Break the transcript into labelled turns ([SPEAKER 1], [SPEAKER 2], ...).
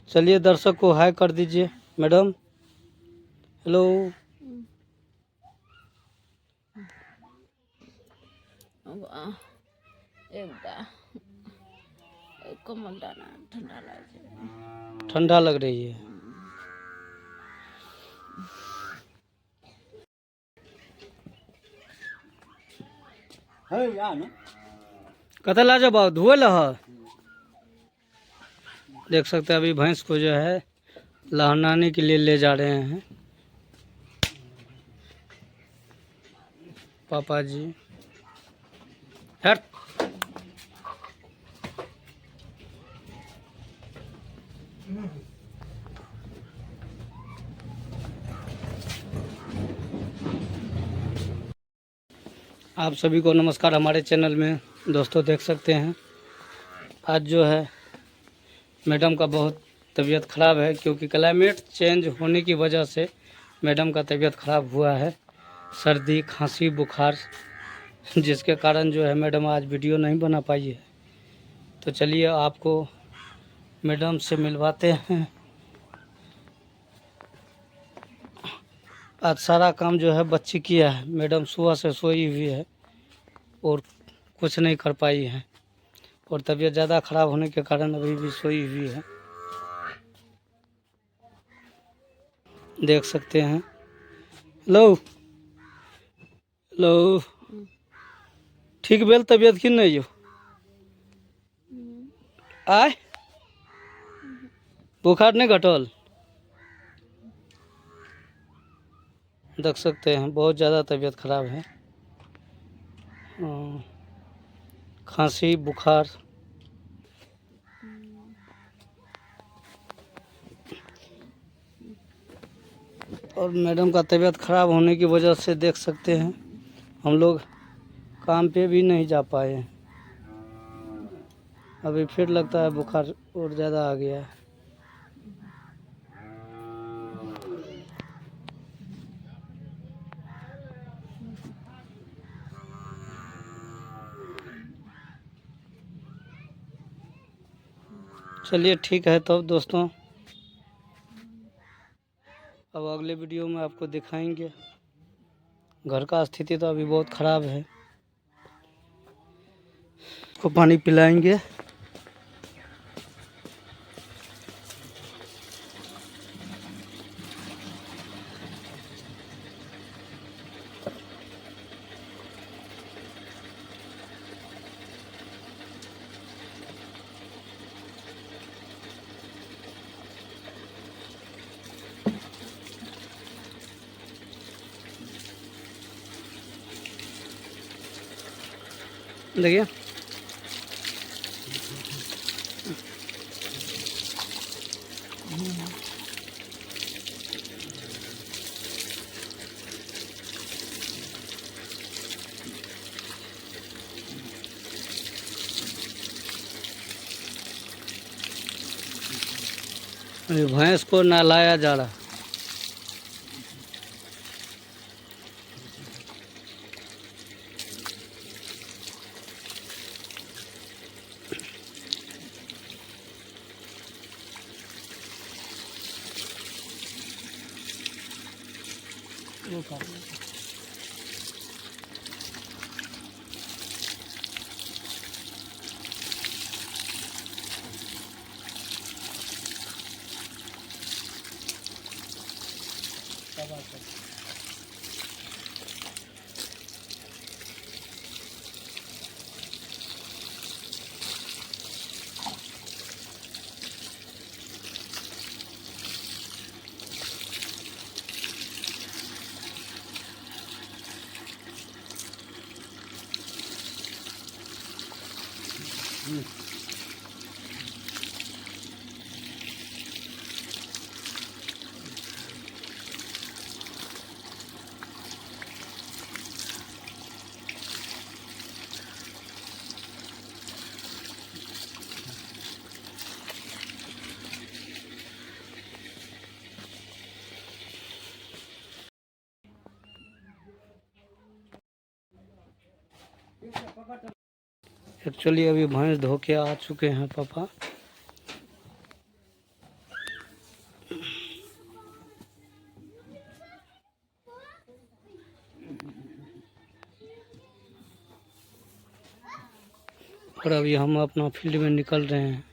[SPEAKER 1] चलिए दर्शक को हाय कर दीजिए मैडम। हेलो। ठंडा लग रही है। कतल आ जाओ धुए लह। देख सकते हैं अभी भैंस को जो है लहनाने के लिए ले जा रहे हैं पापा जी। हट। आप सभी को नमस्कार। हमारे चैनल में दोस्तों देख सकते हैं आज जो है मैडम का बहुत तबीयत ख़राब है, क्योंकि क्लाइमेट चेंज होने की वजह से मैडम का तबीयत ख़राब हुआ है। सर्दी खांसी बुखार, जिसके कारण जो है मैडम आज वीडियो नहीं बना पाई है। तो चलिए आपको मैडम से मिलवाते हैं। आज सारा काम जो है बच्ची किया है। मैडम सुबह से सोई हुई है और कुछ नहीं कर पाई है, और तबीयत ज़्यादा ख़राब होने के कारण अभी भी सोई हुई है। देख सकते हैं। Hello hello. ठीक भेल तबीयत कि नहीं हो? आय बुखार नहीं घटल? देख सकते हैं बहुत ज़्यादा तबीयत ख़राब है। खांसी बुखार। और मैडम का तबीयत ख़राब होने की वजह से देख सकते हैं हम लोग काम पे भी नहीं जा पाए हैं। अभी फिर लगता है बुखार और ज़्यादा आ गया है। चलिए ठीक है तो दोस्तों, अब अगले वीडियो में आपको दिखाएंगे। घर का स्थिति तो अभी बहुत ख़राब है। को पानी पिलाएंगे। देखिए अभी भैंस को नहलाया जा रहा है। एक्चुअली अभी भैंस धो के आ चुके हैं पापा। और अभी हम अपना फील्ड में निकल रहे हैं।